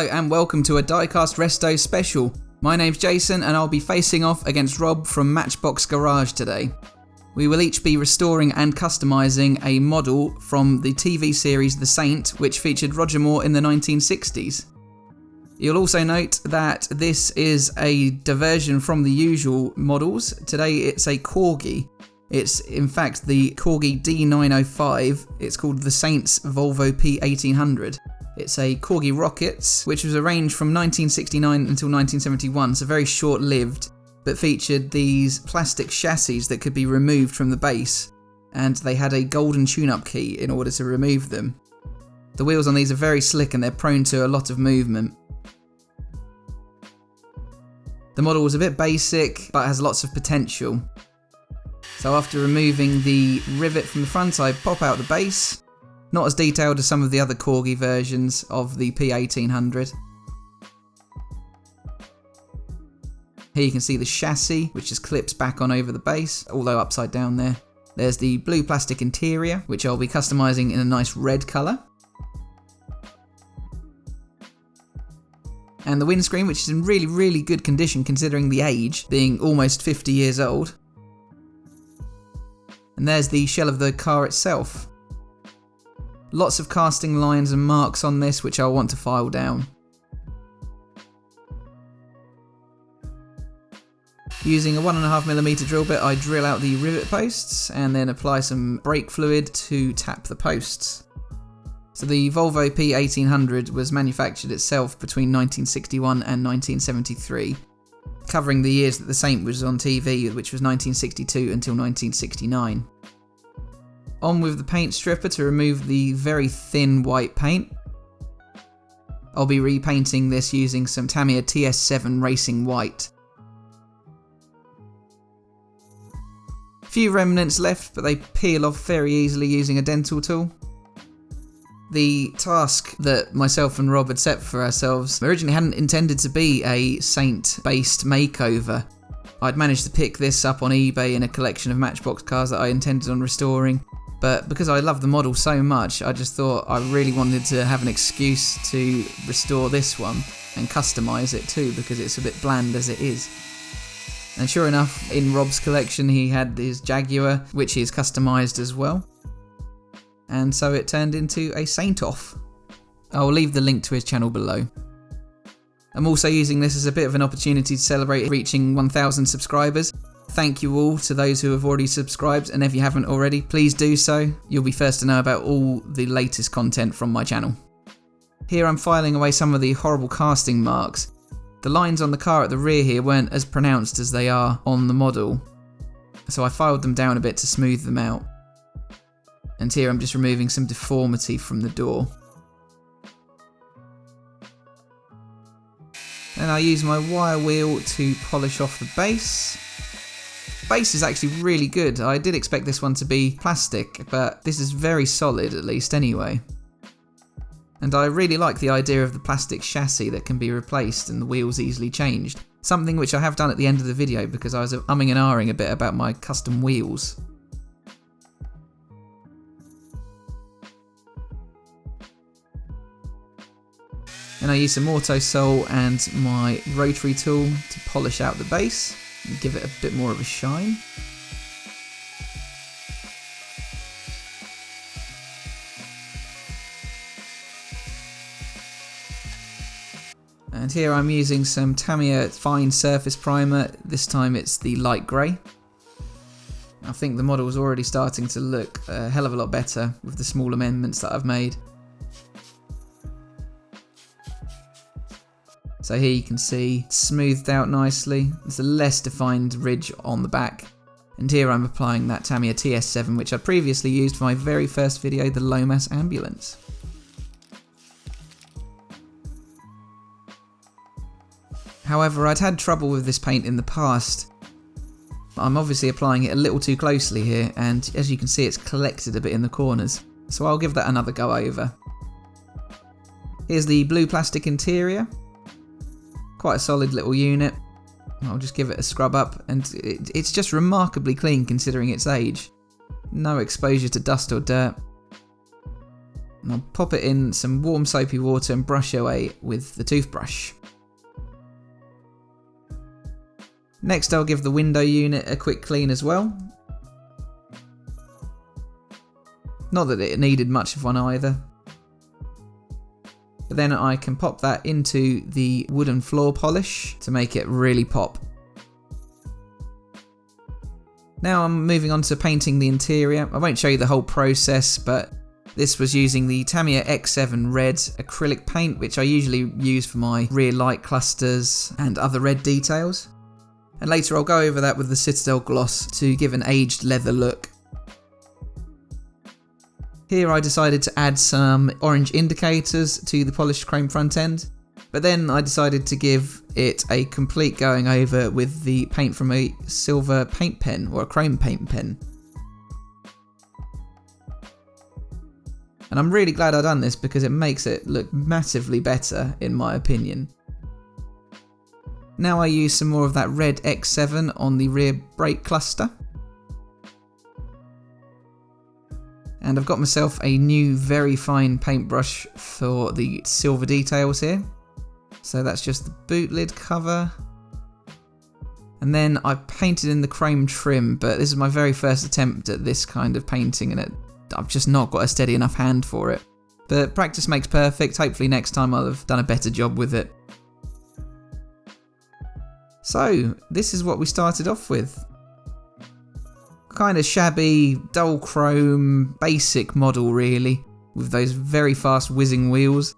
Hello and welcome to a DieCastRestos special. My name's Jason and I'll be facing off against Rob from Matchbox Garage today. We will each be restoring and customising a model from the TV series The Saint, which featured Roger Moore in the 1960s. You'll also note that this is a diversion from the usual models. Today it's a Corgi. It's in fact the Corgi D905. It's called The Saint's Volvo P1800. It's a Corgi Rockets, which was arranged from 1969 until 1971, so very short-lived, but featured these plastic chassis that could be removed from the base, and they had a golden tune-up key in order to remove them. The wheels on these are very slick and they're prone to a lot of movement. The model was a bit basic, but has lots of potential. So after removing the rivet from the front, I pop out the base. Not as detailed as some of the other Corgi versions of the P1800. Here you can see the chassis, which just clips back on over the base, although upside down there. There's the blue plastic interior, which I'll be customising in a nice red colour. And the windscreen, which is in really good condition considering the age, being almost 50 years old. And there's the shell of the car itself. Lots of casting lines and marks on this, which I'll want to file down. Using a 1.5mm drill bit, I drill out the rivet posts and then apply some brake fluid to tap the posts. So the Volvo P1800 was manufactured itself between 1961 and 1973, covering the years that The Saint was on TV, which was 1962 until 1969. On with the paint stripper to remove the very thin white paint. I'll be repainting this using some Tamiya TS7 Racing White. Few remnants left, but they peel off very easily using a dental tool. The task that myself and Rob had set for ourselves originally hadn't intended to be a Saint-based makeover. I'd managed to pick this up on eBay in a collection of Matchbox cars that I intended on restoring. But because I love the model so much, I just thought I really wanted to have an excuse to restore this one and customise it too, because it's a bit bland as it is. And sure enough, in Rob's collection he had his Jaguar, which is customised as well. And so it turned into a Saint-off. I'll leave the link to his channel below. I'm also using this as a bit of an opportunity to celebrate reaching 1,000 subscribers. Thank you all to those who have already subscribed, and if you haven't already, please do so. You'll be first to know about all the latest content from my channel. Here I'm filing away some of the horrible casting marks. The lines on the car at the rear here weren't as pronounced as they are on the model, so I filed them down a bit to smooth them out. And here I'm just removing some deformity from the door. And I use my wire wheel to polish off the base. The base is actually really good. I did expect this one to be plastic, but this is very solid, at least anyway. And I really like the idea of the plastic chassis that can be replaced and the wheels easily changed. Something which I have done at the end of the video because I was umming and ahhing a bit about my custom wheels. And I use some Autosol and my rotary tool to polish out the base and give it a bit more of a shine. And here I'm using some Tamiya fine surface primer. This time it's the light grey. I think the model is already starting to look a hell of a lot better with the small amendments that I've made. So here you can see it's smoothed out nicely. There's a less defined ridge on the back. And here I'm applying that Tamiya TS7, which I previously used for my very first video, the Lomas Ambulance. However, I'd had trouble with this paint in the past. I'm obviously applying it a little too closely here, and as you can see it's collected a bit in the corners. So I'll give that another go over. Here's the blue plastic interior. Quite a solid little unit. I'll just give it a scrub up, and it's just remarkably clean considering its age. No exposure to dust or dirt. And I'll pop it in some warm soapy water and brush away with the toothbrush. Next I'll give the window unit a quick clean as well. Not that it needed much of one either. But then I can pop that into the wooden floor polish to make it really pop. Now I'm moving on to painting the interior. I won't show you the whole process, but this was using the Tamiya X7 red acrylic paint, which I usually use for my rear light clusters and other red details. And later I'll go over that with the Citadel gloss to give an aged leather look. Here I decided to add some orange indicators to the polished chrome front end, but then I decided to give it a complete going over with the paint from a silver paint pen or a chrome paint pen. And I'm really glad I've done this because it makes it look massively better in my opinion. Now I use some more of that red X7 on the rear brake cluster. And I've got myself a new very fine paintbrush for the silver details here. So that's just the boot lid cover. And then I painted in the chrome trim, but this is my very first attempt at this kind of painting and I've just not got a steady enough hand for it. But practice makes perfect, hopefully next time I'll have done a better job with it. So, this is what we started off with. Kind of shabby, dull chrome, basic model really, with those very fast whizzing wheels.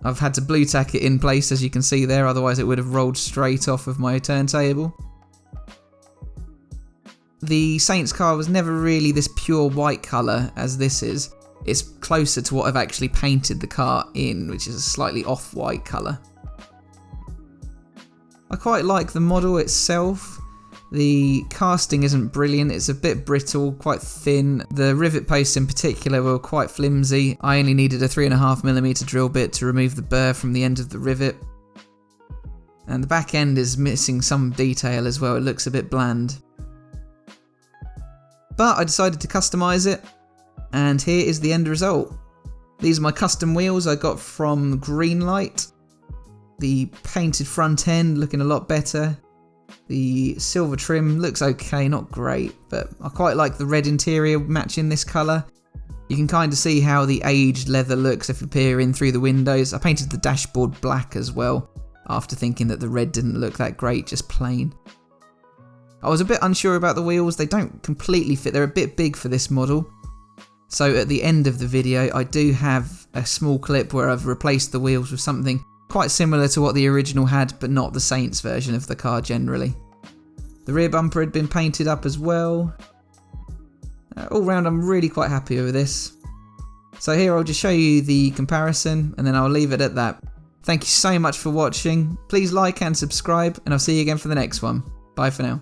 I've had to blue tack it in place as you can see there, otherwise it would have rolled straight off of my turntable. The Saints car was never really this pure white colour as this is. It's closer to what I've actually painted the car in, which is a slightly off-white colour. I quite like the model itself. The casting isn't brilliant, it's a bit brittle, quite thin. The rivet posts in particular were quite flimsy. I only needed a 3.5mm drill bit to remove the burr from the end of the rivet. And the back end is missing some detail as well, it looks a bit bland. But I decided to customise it, and here is the end result. These are my custom wheels I got from Greenlight. The painted front end looking a lot better. The silver trim looks okay, not great, but I quite like the red interior matching this colour. You can kind of see how the aged leather looks if you peer in through the windows. I painted the dashboard black as well, after thinking that the red didn't look that great, just plain. I was a bit unsure about the wheels, they don't completely fit, they're a bit big for this model. So at the end of the video I do have a small clip where I've replaced the wheels with something quite similar to what the original had, but not the Saints version of the car generally. The rear bumper had been painted up as well. All round I'm really quite happy with this. So here I'll just show you the comparison and then I'll leave it at that. Thank you so much for watching. Please like and subscribe and I'll see you again for the next one. Bye for now.